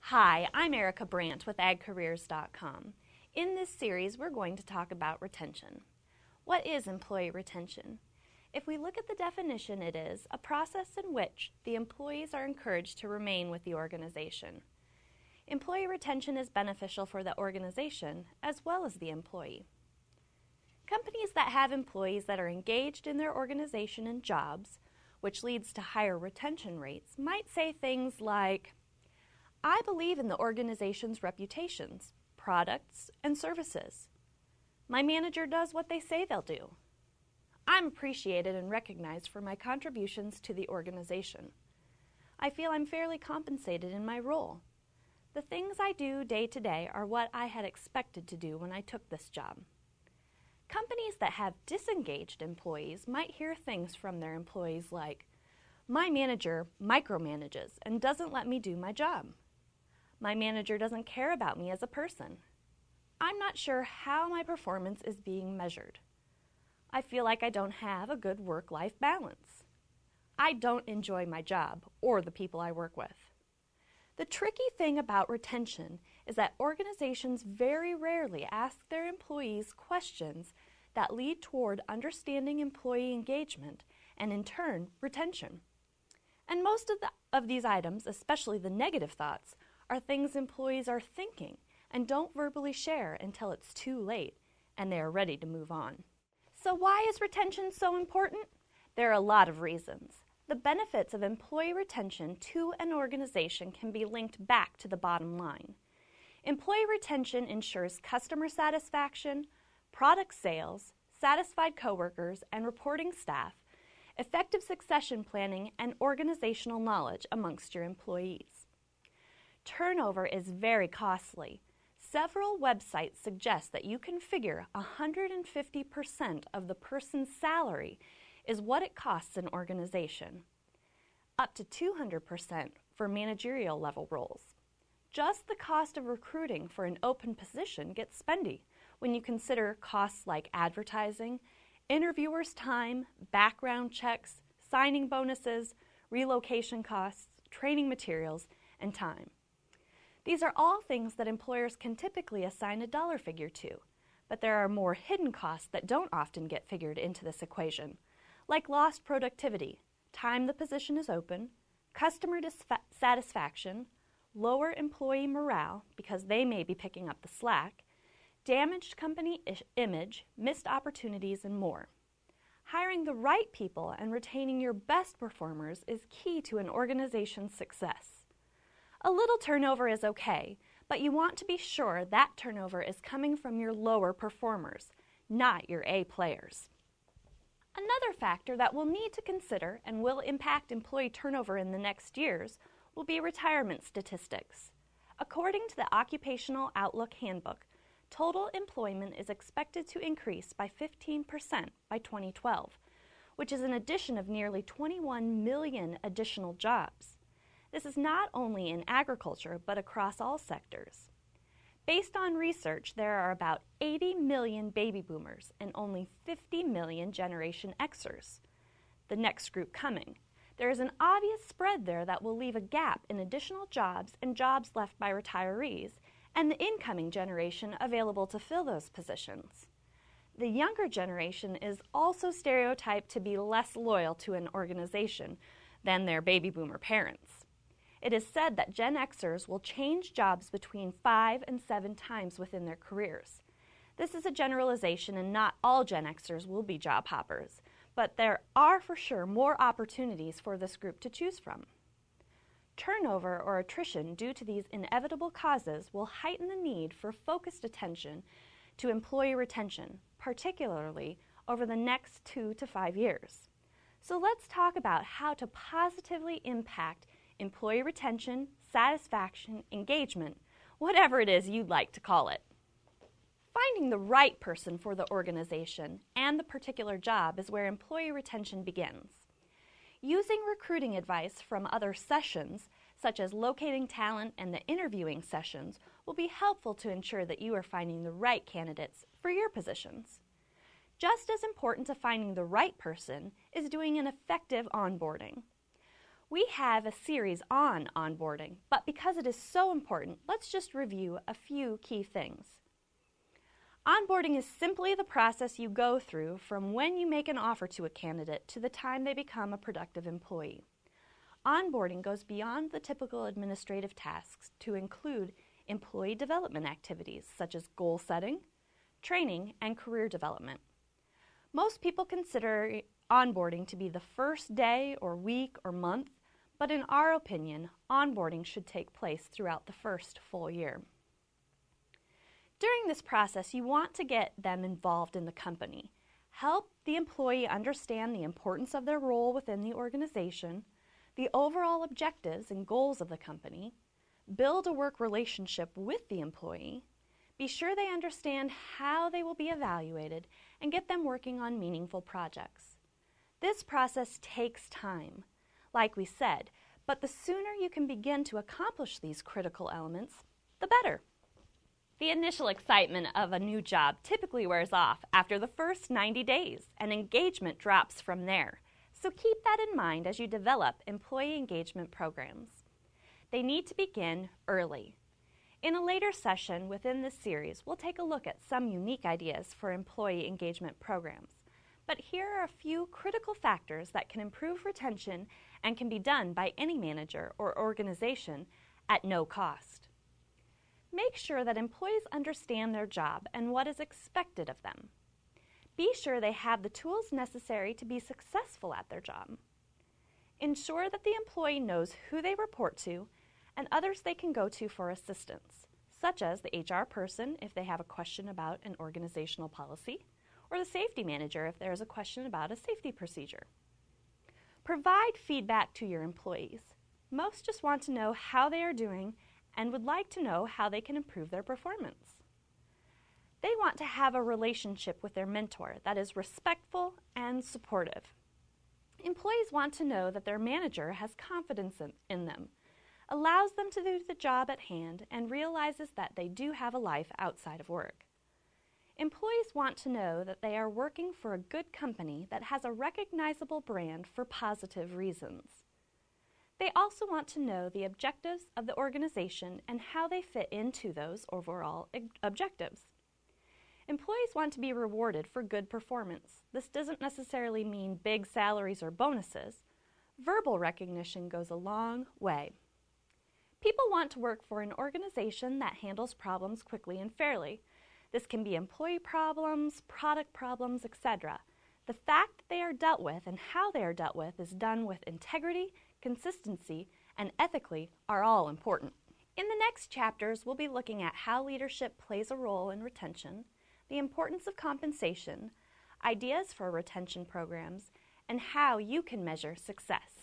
Hi, I'm Erica Brandt with AgCareers.com. In this series, we're going to talk about retention. What is employee retention? If we look at the definition, it is a process in which the employees are encouraged to remain with the organization. Employee retention is beneficial for the organization as well as the employee. Companies that have employees that are engaged in their organization and jobs, which leads to higher retention rates, might say things like, I believe in the organization's reputations, products, and services. My manager does what they say they'll do. I'm appreciated and recognized for my contributions to the organization. I feel I'm fairly compensated in my role. The things I do day to day are what I had expected to do when I took this job. Companies that have disengaged employees might hear things from their employees like, my manager micromanages and doesn't let me do my job. My manager doesn't care about me as a person. I'm not sure how my performance is being measured. I feel like I don't have a good work-life balance. I don't enjoy my job or the people I work with. The tricky thing about retention is that organizations very rarely ask their employees questions that lead toward understanding employee engagement and, in turn, retention. And most of these items, especially the negative thoughts, are things employees are thinking and don't verbally share until it's too late and they are ready to move on. So why is retention so important? There are a lot of reasons. The benefits of employee retention to an organization can be linked back to the bottom line. Employee retention ensures customer satisfaction, product sales, satisfied coworkers and reporting staff, effective succession planning, and organizational knowledge amongst your employees. Turnover is very costly. Several websites suggest that you can figure 150% of the person's salary is what it costs an organization, up to 200% for managerial level roles. Just the cost of recruiting for an open position gets spendy when you consider costs like advertising, interviewers' time, background checks, signing bonuses, relocation costs, training materials, and time. These are all things that employers can typically assign a dollar figure to, but there are more hidden costs that don't often get figured into this equation, like lost productivity, time the position is open, customer dissatisfaction, lower employee morale because they may be picking up the slack, damaged company image, missed opportunities, and more. Hiring the right people and retaining your best performers is key to an organization's success. A little turnover is okay, but you want to be sure that turnover is coming from your lower performers, not your A players. Another factor that we'll need to consider and will impact employee turnover in the next years will be retirement statistics. According to the Occupational Outlook Handbook, total employment is expected to increase by 15% by 2012, which is an addition of nearly 21 million additional jobs. This is not only in agriculture, but across all sectors. Based on research, there are about 80 million baby boomers and only 50 million Generation Xers, the next group coming. There is an obvious spread there that will leave a gap in additional jobs and jobs left by retirees and the incoming generation available to fill those positions. The younger generation is also stereotyped to be less loyal to an organization than their baby boomer parents. It is said that Gen Xers will change jobs between 5 and 7 times within their careers. This is a generalization and not all Gen Xers will be job hoppers, but there are for sure more opportunities for this group to choose from. Turnover or attrition due to these inevitable causes will heighten the need for focused attention to employee retention, particularly over the next 2 to 5 years. So let's talk about how to positively impact employee retention, satisfaction, engagement, whatever it is you'd like to call it. Finding the right person for the organization and the particular job is where employee retention begins. Using recruiting advice from other sessions, such as locating talent and the interviewing sessions, will be helpful to ensure that you are finding the right candidates for your positions. Just as important to finding the right person is doing an effective onboarding. We have a series on onboarding, but because it is so important, let's just review a few key things. Onboarding is simply the process you go through from when you make an offer to a candidate to the time they become a productive employee. Onboarding goes beyond the typical administrative tasks to include employee development activities such as goal setting, training, and career development. Most people consider onboarding to be the first day or week or month, but in our opinion, onboarding should take place throughout the first full year. During this process, you want to get them involved in the company. Help the employee understand the importance of their role within the organization, the overall objectives and goals of the company, build a work relationship with the employee, be sure they understand how they will be evaluated, and get them working on meaningful projects. This process takes time, like we said, but the sooner you can begin to accomplish these critical elements, the better. The initial excitement of a new job typically wears off after the first 90 days, and engagement drops from there. So keep that in mind as you develop employee engagement programs. They need to begin early. In a later session within this series, we'll take a look at some unique ideas for employee engagement programs. But here are a few critical factors that can improve retention and can be done by any manager or organization at no cost. Make sure that employees understand their job and what is expected of them. Be sure they have the tools necessary to be successful at their job. Ensure that the employee knows who they report to and others they can go to for assistance, such as the HR person if they have a question about an organizational policy, or the safety manager if there is a question about a safety procedure. Provide feedback to your employees. Most just want to know how they are doing and would like to know how they can improve their performance. They want to have a relationship with their mentor that is respectful and supportive. Employees want to know that their manager has confidence in them, allows them to do the job at hand, and realizes that they do have a life outside of work. Employees want to know that they are working for a good company that has a recognizable brand for positive reasons. They also want to know the objectives of the organization and how they fit into those overall objectives. Employees want to be rewarded for good performance. This doesn't necessarily mean big salaries or bonuses. Verbal recognition goes a long way. People want to work for an organization that handles problems quickly and fairly. This can be employee problems, product problems, etc. The fact that they are dealt with and how they are dealt with is done with integrity, consistency, and ethically are all important. In the next chapters, we'll be looking at how leadership plays a role in retention, the importance of compensation, ideas for retention programs, and how you can measure success.